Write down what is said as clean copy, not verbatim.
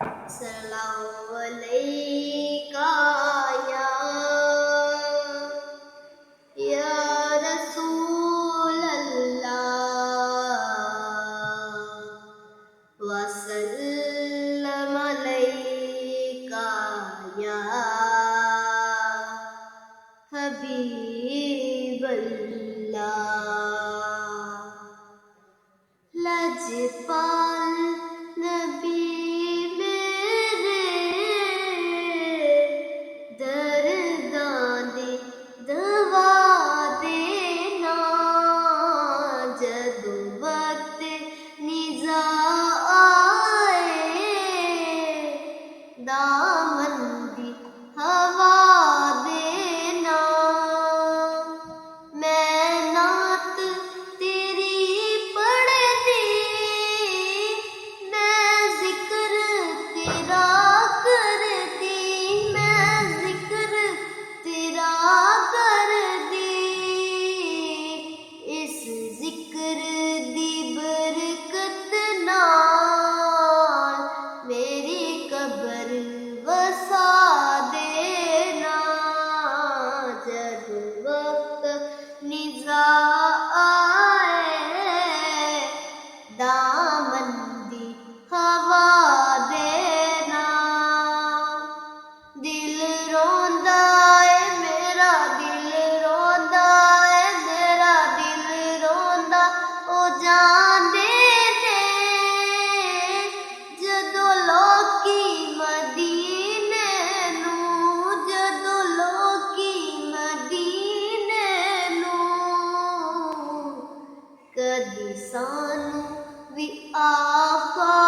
सल्लल्लाहु अलैका या रसूल अल्लाह वसल्लम अलैका या हबीब अल्लाह। लजपाल नबी मेरे दर्दां दी दवा देना, जदों वक्त निज़ा आए दामन दी हवा देना। मैं नात तेरी पढ़दी, मैं जिक्र तेरा करदी, मैं जिक्र तेरा करदी। इस जिक्र दी बरकत नाल मेरी कब्र वसा देना, जदों वक्त निज़ा आए दामन दी हवा देना। दिल रोंदा है मेरा, दिल रोंदा है मेरा, दिल रोंदा ओ जांदे ने, जदों लोकी मदीने नूं, जदों लोकी मदीने नूं, कदी सानू भी आखा